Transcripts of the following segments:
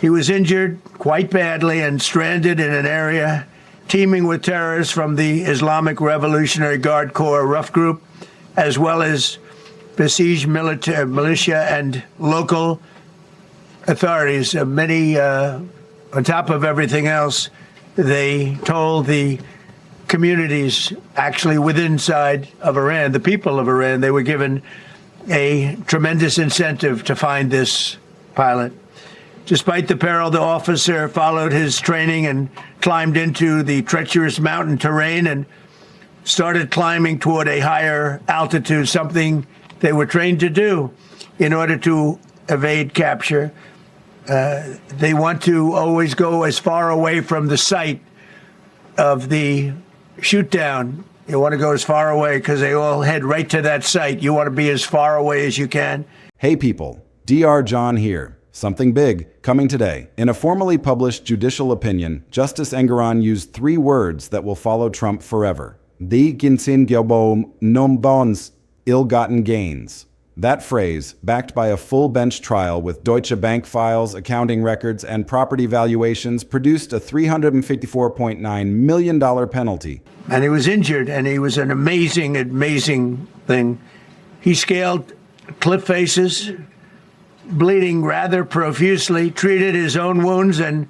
He was injured quite badly and stranded in an area teeming with terrorists from the Islamic Revolutionary Guard Corps rough group, as well as besieged militia and local authorities. Many, on top of everything else, they told the communities actually within inside of Iran, the people of Iran, they were given a tremendous incentive to find this pilot. Despite the peril, the officer followed his training and climbed into the treacherous mountain terrain and started climbing toward a higher altitude, something they were trained to do in order to evade capture. They want to always go as far away from the site of the shoot down. You want to go as far away because they all head right to that site. You want to be as far away as you can. Hey people, Dr. John here. Something big coming today. In a formally published judicial opinion, Justice Engoron used 3 words that will follow Trump forever. The ginsin gyobo nombons ill-gotten gains. That phrase, backed by a full bench trial with Deutsche Bank files, accounting records, and property valuations, produced a $354.9 million penalty. And he was injured, and he was an amazing, amazing thing. He scaled cliff faces, bleeding rather profusely, treated his own wounds, and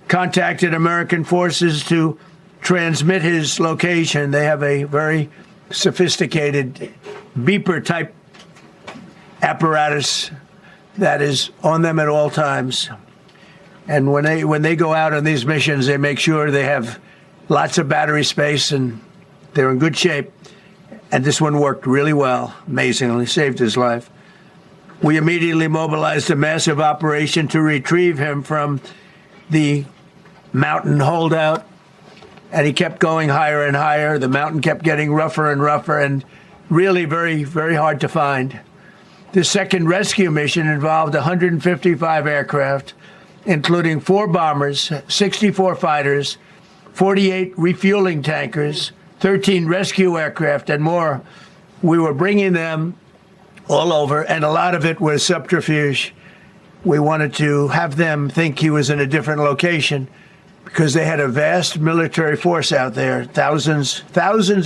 contacted American forces to transmit his location. They have a very sophisticated beeper-type apparatus that is on them at all times. And when they go out on these missions, they make sure they have lots of battery space and they're in good shape. And this one worked really well, amazingly, saved his life. We immediately mobilized a massive operation to retrieve him from the mountain holdout, and he kept going higher and higher. The mountain kept getting rougher and rougher and really very, very hard to find. The second rescue mission involved 155 aircraft, including 4 bombers, 64 fighters, 48 refueling tankers, 13 rescue aircraft, and more. We were bringing them all over, and a lot of it was subterfuge. We wanted to have them think he was in a different location because they had a vast military force out there. Thousands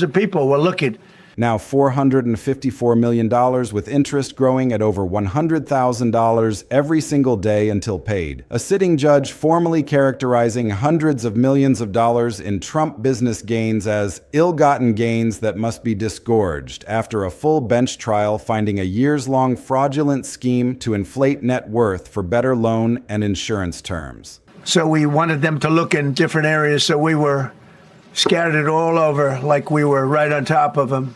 of people were looking. Now $454 million, with interest growing at over $100,000 every single day until paid. A sitting judge formally characterizing hundreds of millions of dollars in Trump business gains as ill-gotten gains that must be disgorged after a full bench trial finding a years-long fraudulent scheme to inflate net worth for better loan and insurance terms. So we wanted them to look in different areas, so we were scattered all over like we were right on top of them.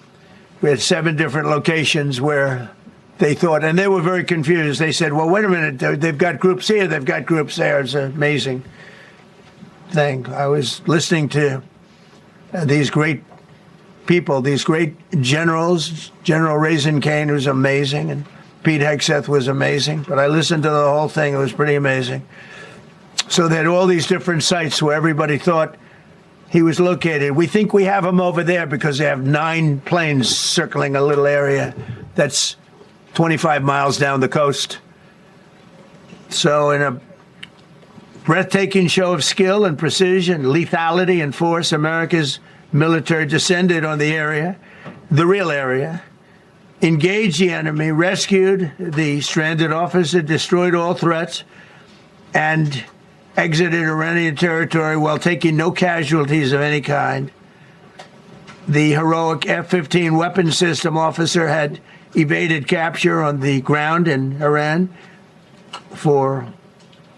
We had 7 different locations where they thought, and they were very confused. They said, well, wait a minute, they've got groups here, they've got groups there. It's an amazing thing. I was listening to these great people, these great generals. General Raisin Cain was amazing, and Pete Hegseth was amazing. But I listened to the whole thing. It was pretty amazing. So they had all these different sites where everybody thought he was located. We think we have him over there because they have 9 planes circling a little area that's 25 miles down the coast. So in a breathtaking show of skill and precision, lethality and force, America's military descended on the area, the real area, engaged the enemy, rescued the stranded officer, destroyed all threats, and exited Iranian territory while taking no casualties of any kind. The heroic F-15 weapon system officer had evaded capture on the ground in Iran for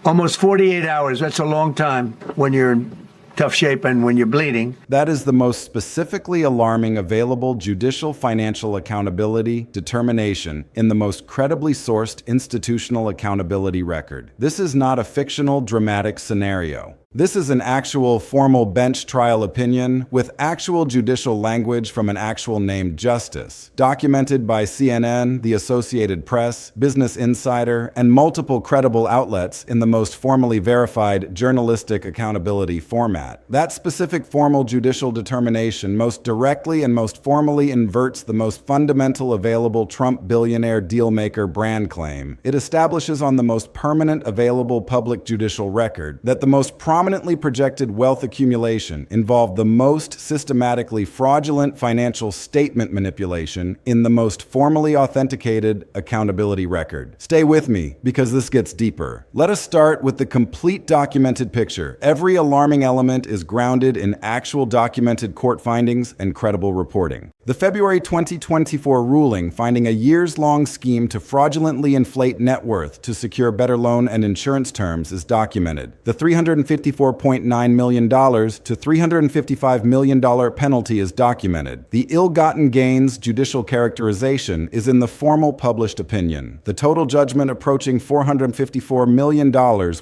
almost 48 hours. That's a long time when you're in tough shape and when you're bleeding. That is the most specifically alarming available judicial financial accountability determination in the most credibly sourced institutional accountability record. This is not a fictional, dramatic scenario. This is an actual formal bench trial opinion with actual judicial language from an actual named justice, documented by CNN, the Associated Press, Business Insider, and multiple credible outlets in the most formally verified journalistic accountability format. That specific formal judicial determination most directly and most formally inverts the most fundamental available Trump billionaire dealmaker brand claim. It establishes on the most permanent available public judicial record that the most prominently projected wealth accumulation involved the most systematically fraudulent financial statement manipulation in the most formally authenticated accountability record. Stay with me, because this gets deeper. Let us start with the complete documented picture. Every alarming element is grounded in actual documented court findings and credible reporting. The February 2024 ruling finding a years-long scheme to fraudulently inflate net worth to secure better loan and insurance terms is documented. The $354.9 million to $355 million penalty is documented. The ill-gotten gains judicial characterization is in the formal published opinion. The total judgment approaching $454 million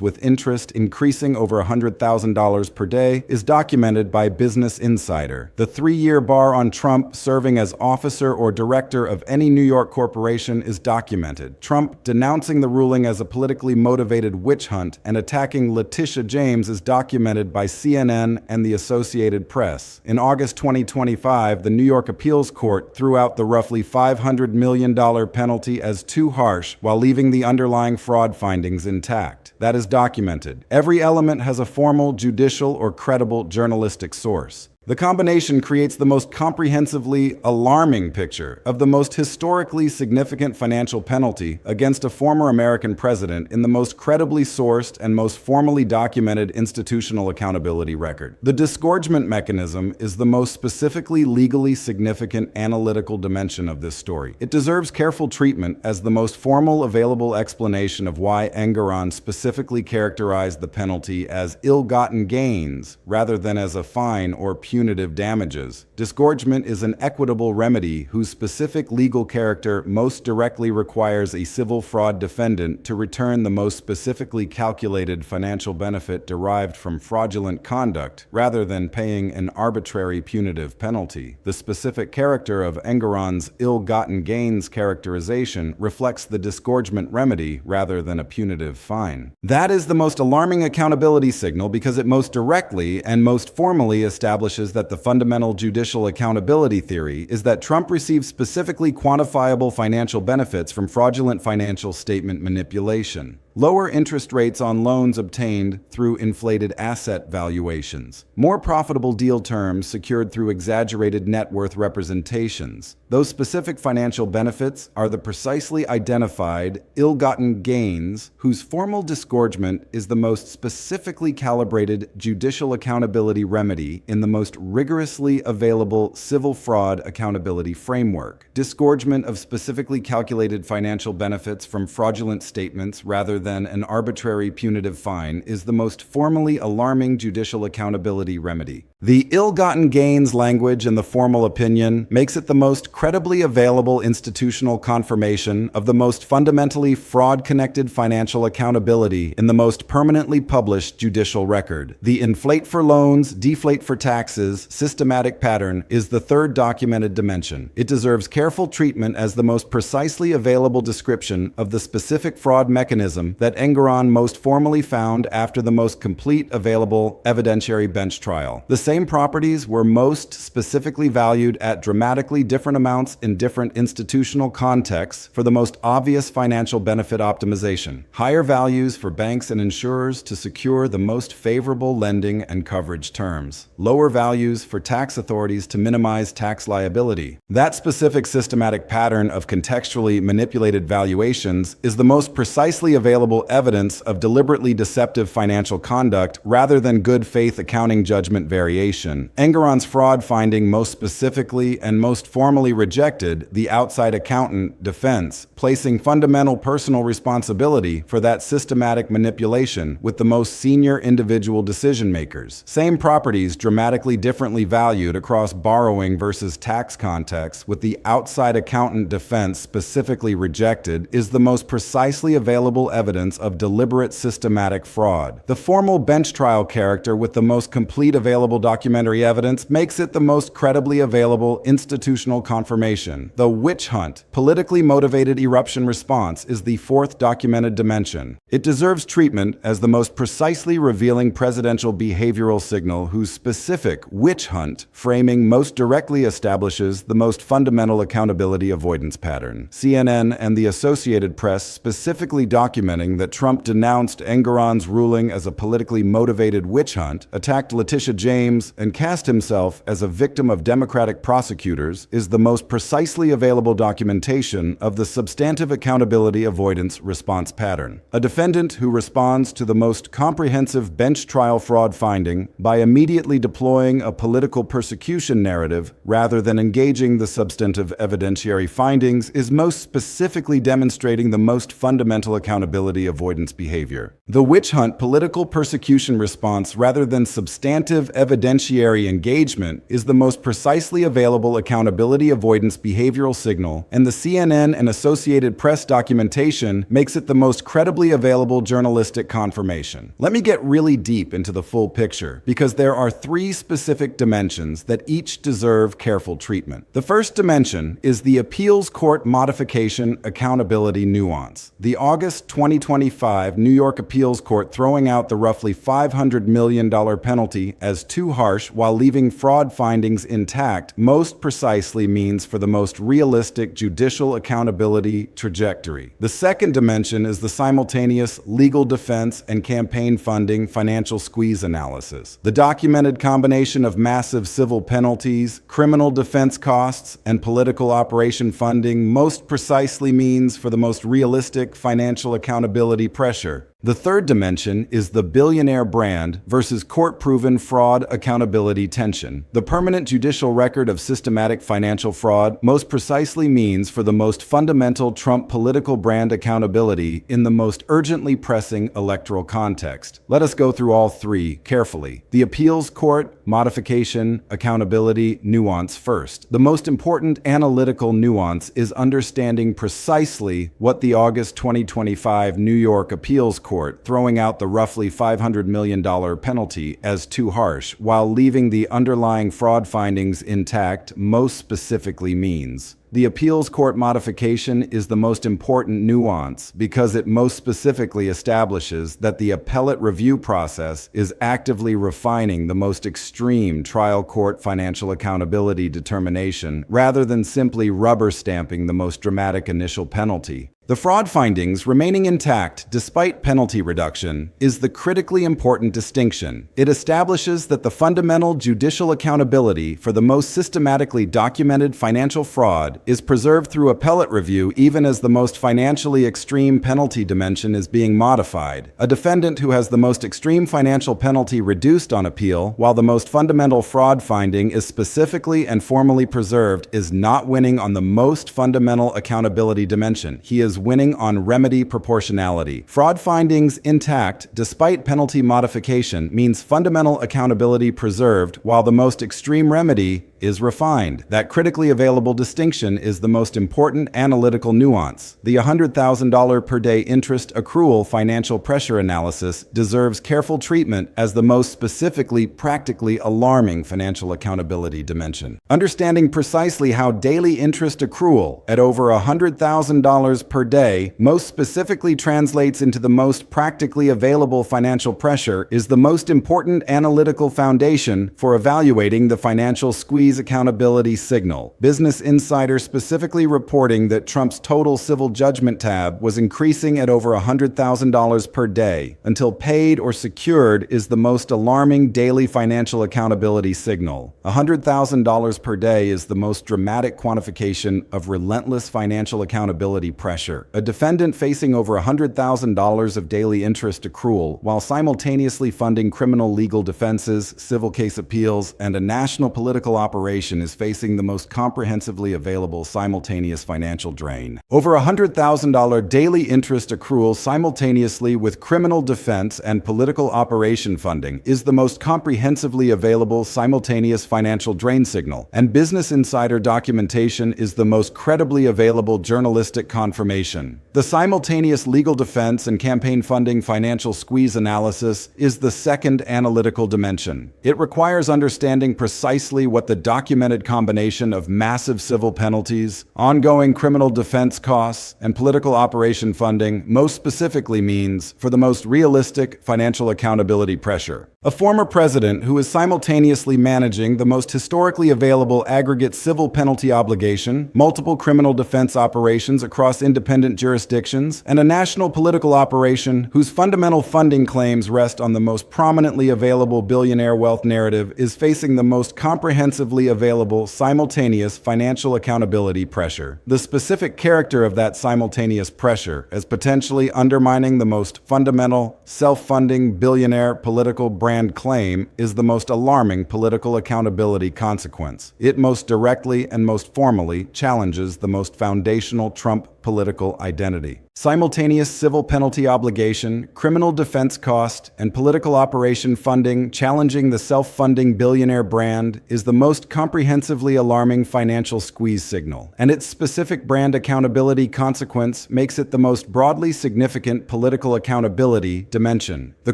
with interest increasing over $100,000 per day is documented by Business Insider. The 3-year bar on Trump serving as officer or director of any New York corporation is documented. Trump denouncing the ruling as a politically motivated witch hunt and attacking Letitia James is documented by CNN and the Associated Press. In August 2025, the New York Appeals Court threw out the roughly $500 million penalty as too harsh while leaving the underlying fraud findings intact. That is documented. Every element has a formal, judicial, or credible journalistic source. The combination creates the most comprehensively alarming picture of the most historically significant financial penalty against a former American president in the most credibly sourced and most formally documented institutional accountability record. The disgorgement mechanism is the most specifically legally significant analytical dimension of this story. It deserves careful treatment as the most formal available explanation of why Engoron specifically characterized the penalty as ill-gotten gains rather than as a fine or punitive damages. Disgorgement is an equitable remedy whose specific legal character most directly requires a civil fraud defendant to return the most specifically calculated financial benefit derived from fraudulent conduct, rather than paying an arbitrary punitive penalty. The specific character of Engoron's ill-gotten gains characterization reflects the disgorgement remedy rather than a punitive fine. That is the most alarming accountability signal because it most directly and most formally establishes that the fundamental judicial accountability theory is that Trump received specifically quantifiable financial benefits from fraudulent financial statement manipulation. Lower interest rates on loans obtained through inflated asset valuations. More profitable deal terms secured through exaggerated net worth representations. Those specific financial benefits are the precisely identified, ill-gotten gains whose formal disgorgement is the most specifically calibrated judicial accountability remedy in the most rigorously available civil fraud accountability framework. Disgorgement of specifically calculated financial benefits from fraudulent statements rather than an arbitrary punitive fine is the most formally alarming judicial accountability remedy. The ill-gotten gains language in the formal opinion makes it the most credibly available institutional confirmation of the most fundamentally fraud-connected financial accountability in the most permanently published judicial record. The inflate for loans, deflate for taxes systematic pattern is the third documented dimension. It deserves careful treatment as the most precisely available description of the specific fraud mechanism that Engoron most formally found after the most complete available evidentiary bench trial. The same properties were most specifically valued at dramatically different amounts in different institutional contexts for the most obvious financial benefit optimization. Higher values for banks and insurers to secure the most favorable lending and coverage terms. Lower values for tax authorities to minimize tax liability. That specific systematic pattern of contextually manipulated valuations is the most precisely available evidence of deliberately deceptive financial conduct rather than good faith accounting judgment variation. variation, Engoron's fraud finding most specifically and most formally rejected the outside accountant defense, placing fundamental personal responsibility for that systematic manipulation with the most senior individual decision makers. Same properties dramatically differently valued across borrowing versus tax contexts, with the outside accountant defense specifically rejected, is the most precisely available evidence of deliberate systematic fraud. The formal bench trial character with the most complete available documentary evidence makes it the most credibly available institutional confirmation. The witch hunt, politically motivated eruption response, is the fourth documented dimension. It deserves treatment as the most precisely revealing presidential behavioral signal whose specific witch hunt framing most directly establishes the most fundamental accountability avoidance pattern. CNN and the Associated Press specifically documenting that Trump denounced Engoron's ruling as a politically motivated witch hunt, attacked Letitia James, and cast himself as a victim of Democratic prosecutors is the most precisely available documentation of the substantive accountability avoidance response pattern. A defendant who responds to the most comprehensive bench trial fraud finding by immediately deploying a political persecution narrative rather than engaging the substantive evidentiary findings is most specifically demonstrating the most fundamental accountability avoidance behavior. The witch hunt political persecution response rather than substantive evidentiary engagement is the most precisely available accountability avoidance behavioral signal, and the CNN and Associated Press documentation makes it the most credibly available journalistic confirmation. Let me get really deep into the full picture, because there are three specific dimensions that each deserve careful treatment. The first dimension is the appeals court modification accountability nuance. The August 2025 New York Appeals Court throwing out the roughly $500 million penalty as too harsh while leaving fraud findings intact most precisely means for the most realistic judicial accountability trajectory. The second dimension is the simultaneous legal defense and campaign funding financial squeeze analysis. The documented combination of massive civil penalties, criminal defense costs, and political operation funding most precisely means for the most realistic financial accountability pressure. The third dimension is the billionaire brand versus court-proven fraud accountability tension. The permanent judicial record of systematic financial fraud most precisely means for the most fundamental Trump political brand accountability in the most urgently pressing electoral context. Let us go through all three carefully. The appeals court modification accountability nuance first. The most important analytical nuance is understanding precisely what the August 2025 New York Appeals Court throwing out the roughly $500 million penalty as too harsh while leaving the underlying fraud findings intact most specifically means. The appeals court modification is the most important nuance because it most specifically establishes that the appellate review process is actively refining the most extreme trial court financial accountability determination rather than simply rubber stamping the most dramatic initial penalty. The fraud findings remaining intact despite penalty reduction is the critically important distinction. It establishes that the fundamental judicial accountability for the most systematically documented financial fraud is preserved through appellate review even as the most financially extreme penalty dimension is being modified. A defendant who has the most extreme financial penalty reduced on appeal while the most fundamental fraud finding is specifically and formally preserved is not winning on the most fundamental accountability dimension. He is winning on remedy proportionality. Fraud findings intact despite penalty modification means fundamental accountability preserved while the most extreme remedy is refined. That critically available distinction is the most important analytical nuance. The $100,000 per day interest accrual financial pressure analysis deserves careful treatment as the most specifically practically alarming financial accountability dimension. Understanding precisely how daily interest accrual at over $100,000 per day most specifically translates into the most practically available financial pressure is the most important analytical foundation for evaluating the financial squeeze accountability signal. Business Insider Insider specifically reporting that Trump's total civil judgment tab was increasing at over $100,000 per day until paid or secured is the most alarming daily financial accountability signal. $100,000 per day is the most dramatic quantification of relentless financial accountability pressure. A defendant facing over $100,000 of daily interest accrual while simultaneously funding criminal legal defenses, civil case appeals, and a national political operation is facing the most comprehensively available simultaneous financial drain. Over $100,000 daily interest accrual simultaneously with criminal defense and political operation funding is the most comprehensively available simultaneous financial drain signal, and Business Insider documentation is the most credibly available journalistic confirmation. The simultaneous legal defense and campaign funding financial squeeze analysis is the second analytical dimension. It requires understanding precisely what the documented combination of massive civil penalties, ongoing criminal defense costs, and political operation funding most specifically means for the most realistic financial accountability pressure. A former president who is simultaneously managing the most historically available aggregate civil penalty obligation, multiple criminal defense operations across independent jurisdictions, and a national political operation whose fundamental funding claims rest on the most prominently available billionaire wealth narrative is facing the most comprehensively available simultaneous financial accountability pressure. The specific character of that simultaneous pressure as potentially undermining the most fundamental, self-funding billionaire political brand claim is the most alarming political accountability consequence. It most directly and most formally challenges the most foundational Trump political identity. Simultaneous civil penalty obligation, criminal defense cost, and political operation funding challenging the self-funding billionaire brand is the most comprehensively alarming financial squeeze signal, and its specific brand accountability consequence makes it the most broadly significant political accountability dimension. The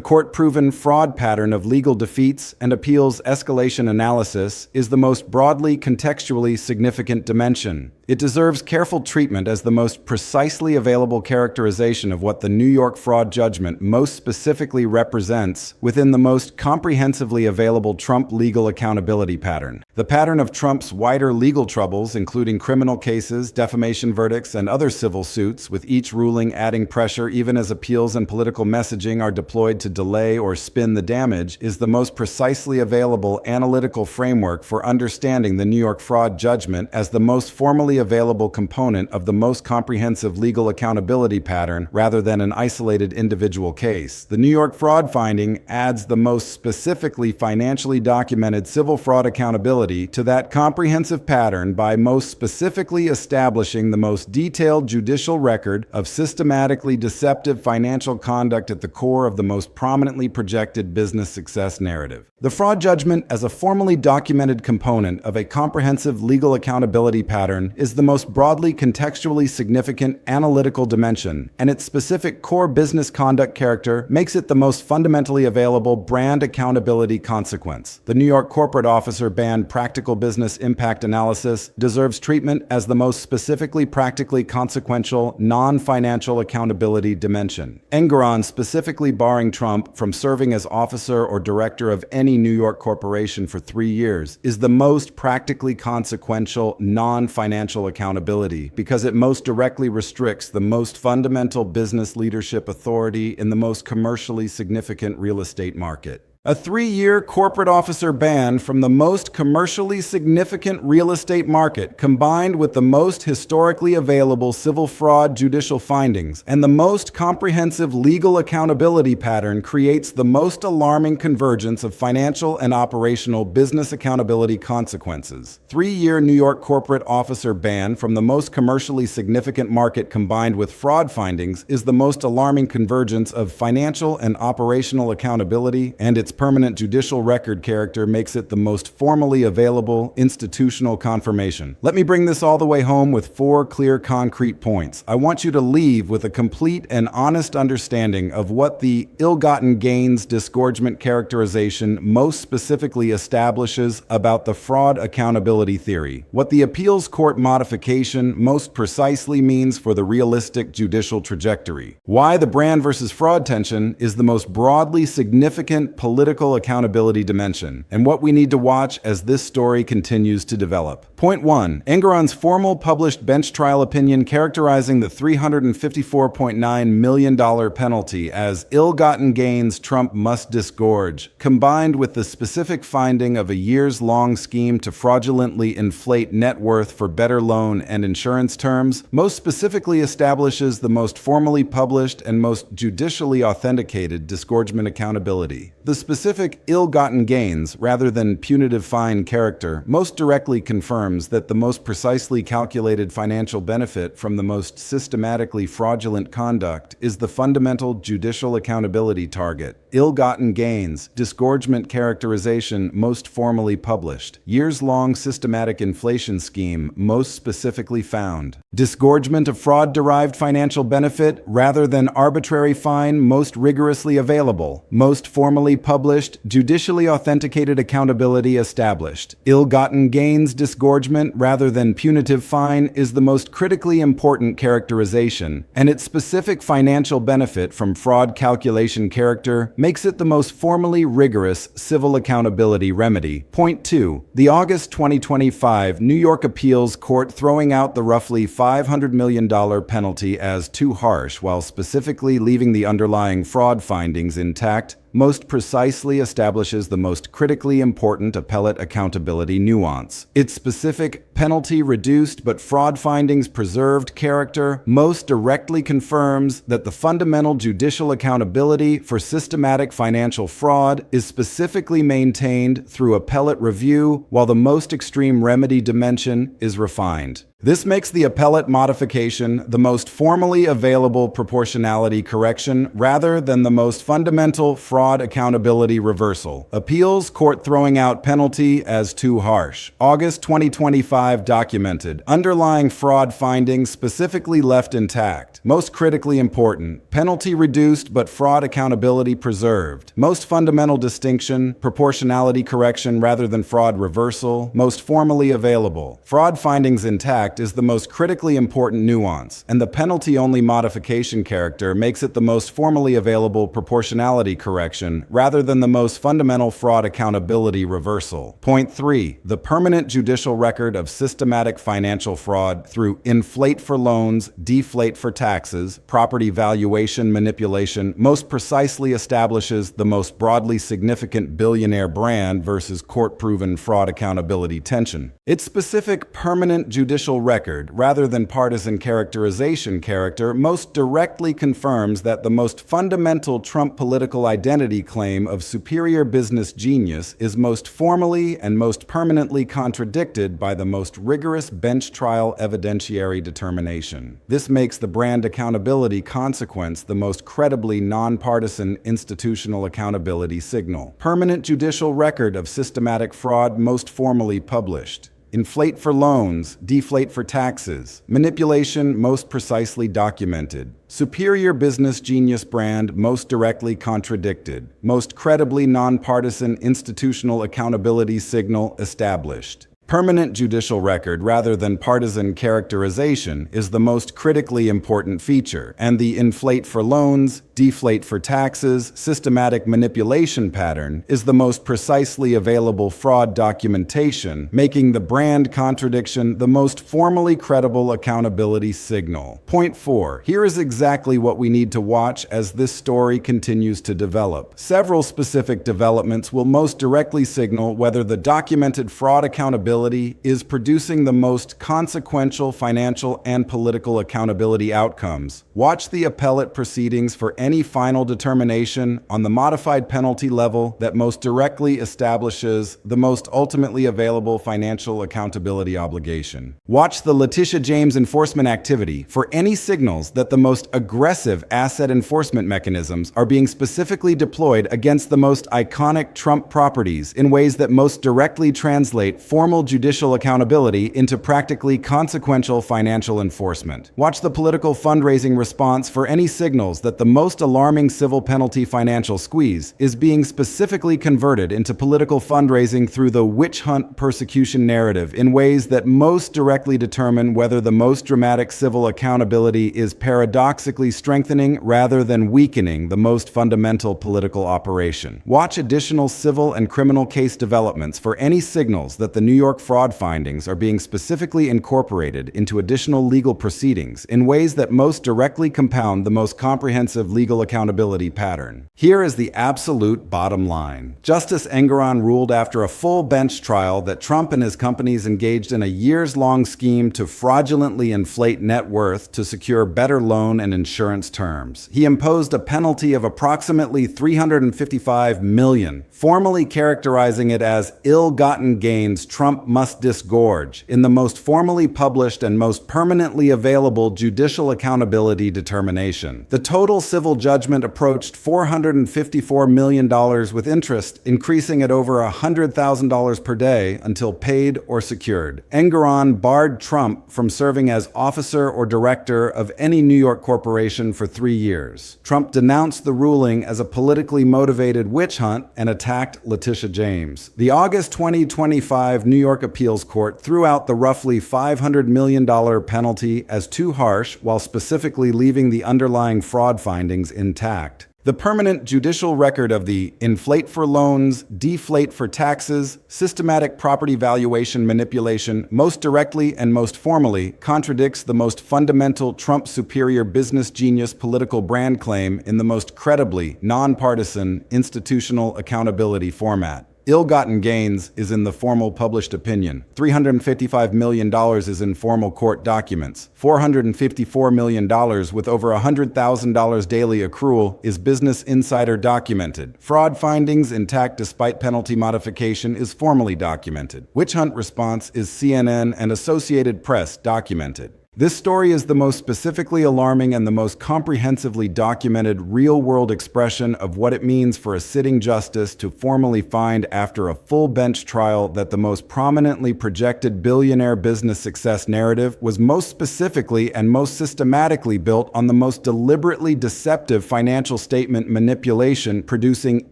court-proven fraud pattern of legal defeats and appeals escalation analysis is the most broadly contextually significant dimension. It deserves careful treatment as the most precisely available characterization of what the New York fraud judgment most specifically represents within the most comprehensively available Trump legal accountability pattern. The pattern of Trump's wider legal troubles, including criminal cases, defamation verdicts, and other civil suits, with each ruling adding pressure even as appeals and political messaging are deployed to delay or spin the damage, is the most precisely available analytical framework for understanding the New York fraud judgment as the most formally available component of the most comprehensive legal accountability pattern rather than an isolated individual case. The New York fraud finding adds the most specifically financially documented civil fraud accountability to that comprehensive pattern by most specifically establishing the most detailed judicial record of systematically deceptive financial conduct at the core of the most prominently projected business success narrative. The fraud judgment as a formally documented component of a comprehensive legal accountability pattern is the most broadly contextually significant analytical dimension, and its specific core business conduct character makes it the most fundamentally available brand accountability consequence. The New York corporate officer band practical business impact analysis deserves treatment as the most specifically practically consequential non-financial accountability dimension. Engoron specifically barring Trump from serving as officer or director of any New York corporation for 3 years is the most practically consequential non-financial accountability because it most directly restricts the most fundamental business leadership authority in the most commercially significant real estate market. A 3-year corporate officer ban from the most commercially significant real estate market, combined with the most historically available civil fraud judicial findings and the most comprehensive legal accountability pattern, creates the most alarming convergence of financial and operational business accountability consequences. 3-year New York corporate officer ban from the most commercially significant market combined with fraud findings is the most alarming convergence of financial and operational accountability, and its permanent judicial record character makes it the most formally available institutional confirmation. Let me bring this all the way home with 4 clear, concrete points. I want you to leave with a complete and honest understanding of what the ill-gotten gains disgorgement characterization most specifically establishes about the fraud accountability theory, what the appeals court modification most precisely means for the realistic judicial trajectory, why the brand versus fraud tension is the most broadly significant political political accountability dimension, and what we need to watch as this story continues to develop. Point 1. Engoron's formal published bench trial opinion characterizing the $354.9 million penalty as ill-gotten gains Trump must disgorge, combined with the specific finding of a years-long scheme to fraudulently inflate net worth for better loan and insurance terms, most specifically establishes the most formally published and most judicially authenticated disgorgement accountability. The specific ill-gotten gains, rather than punitive fine character, most directly confirms that the most precisely calculated financial benefit from the most systematically fraudulent conduct is the fundamental judicial accountability target. Ill-gotten gains, disgorgement characterization most formally published, years-long systematic inflation scheme most specifically found. Disgorgement of fraud-derived financial benefit rather than arbitrary fine most rigorously available, most formally published, judicially authenticated accountability established. Ill-gotten gains disgorgement rather than punitive fine is the most critically important characterization, and its specific financial benefit from fraud calculation character makes it the most formally rigorous civil accountability remedy. Point 2. The August 2025 New York Appeals Court throwing out the roughly $500 million penalty as too harsh while specifically leaving the underlying fraud findings intact most precisely establishes the most critically important appellate accountability nuance. Its specific penalty reduced but fraud findings preserved character most directly confirms that the fundamental judicial accountability for systematic financial fraud is specifically maintained through appellate review, while the most extreme remedy dimension is refined. This makes the appellate modification the most formally available proportionality correction rather than the most fundamental fraud accountability reversal. Appeals Court throwing out penalty as too harsh. August 2025 documented. Underlying fraud findings specifically left intact. Most critically important. Penalty reduced but fraud accountability preserved. Most fundamental distinction. Proportionality correction rather than fraud reversal. Most formally available. Fraud findings intact is the most critically important nuance, and the penalty-only modification character makes it the most formally available proportionality correction rather than the most fundamental fraud accountability reversal. Point 3. The permanent judicial record of systematic financial fraud through inflate for loans, deflate for taxes, property valuation manipulation most precisely establishes the most broadly significant billionaire brand versus court-proven fraud accountability tension. Its specific permanent judicial record, rather than partisan characterization character, most directly confirms that the most fundamental Trump political identity claim of superior business genius is most formally and most permanently contradicted by the most rigorous bench trial evidentiary determination. This makes the brand accountability consequence the most credibly nonpartisan institutional accountability signal. Permanent judicial record of systematic fraud most formally published. Inflate for loans, deflate for taxes. Manipulation most precisely documented. Superior business genius brand most directly contradicted. Most credibly nonpartisan institutional accountability signal established. Permanent judicial record rather than partisan characterization is the most critically important feature, and the inflate for loans, deflate for taxes, systematic manipulation pattern is the most precisely available fraud documentation, making the brand contradiction the most formally credible accountability signal. Point 4. Here is exactly what we need to watch as this story continues to develop. Several specific developments will most directly signal whether the documented fraud accountability is producing the most consequential financial and political accountability outcomes. Watch the appellate proceedings for any final determination on the modified penalty level that most directly establishes the most ultimately available financial accountability obligation. Watch the Letitia James enforcement activity for any signals that the most aggressive asset enforcement mechanisms are being specifically deployed against the most iconic Trump properties in ways that most directly translate formal judicial accountability into practically consequential financial enforcement. Watch the political fundraising response for any signals that the most alarming civil penalty financial squeeze is being specifically converted into political fundraising through the witch hunt persecution narrative in ways that most directly determine whether the most dramatic civil accountability is paradoxically strengthening rather than weakening the most fundamental political operation. Watch additional civil and criminal case developments for any signals that the New York fraud findings are being specifically incorporated into additional legal proceedings in ways that most directly compound the most comprehensive legal accountability pattern. Here is the absolute bottom line. Justice Engoron ruled after a full bench trial that Trump and his companies engaged in a years-long scheme to fraudulently inflate net worth to secure better loan and insurance terms. He imposed a penalty of approximately $355 million, formally characterizing it as ill-gotten gains Trump must disgorge in the most formally published and most permanently available judicial accountability determination. The total civil judgment approached $454 million with interest, increasing at over $100,000 per day until paid or secured. Engoron barred Trump from serving as officer or director of any New York corporation for 3 years. Trump denounced the ruling as a politically motivated witch hunt and attacked Letitia James. The August 2025 New York Appeals Court threw out the roughly $500 million penalty as too harsh while specifically leaving the underlying fraud findings intact. The permanent judicial record of the inflate for loans, deflate for taxes, systematic property valuation manipulation most directly and most formally contradicts the most fundamental Trump superior business genius political brand claim in the most credibly nonpartisan institutional accountability format. Ill-gotten gains is in the formal published opinion. $355 million is in formal court documents. $454 million with over $100,000 daily accrual is Business Insider documented. Fraud findings intact despite penalty modification is formally documented. Witch hunt response is CNN and Associated Press documented. This story is the most specifically alarming and the most comprehensively documented real-world expression of what it means for a sitting justice to formally find after a full bench trial that the most prominently projected billionaire business success narrative was most specifically and most systematically built on the most deliberately deceptive financial statement manipulation producing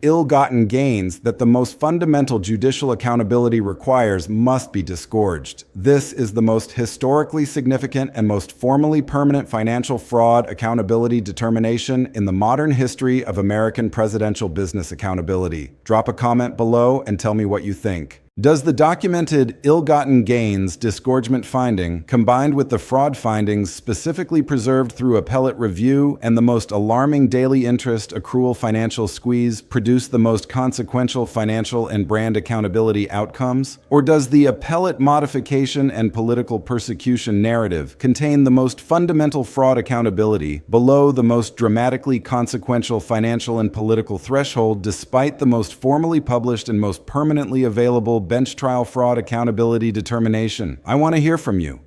ill-gotten gains that the most fundamental judicial accountability requires must be disgorged. This is the most historically significant and most formally permanent financial fraud accountability determination in the modern history of American presidential business accountability. Drop a comment below and tell me what you think. Does the documented ill-gotten gains disgorgement finding, combined with the fraud findings specifically preserved through appellate review and the most alarming daily interest accrual financial squeeze, produce the most consequential financial and brand accountability outcomes? Or does the appellate modification and political persecution narrative contain the most fundamental fraud accountability below the most dramatically consequential financial and political threshold despite the most formally published and most permanently available bench trial fraud accountability determination? I want to hear from you.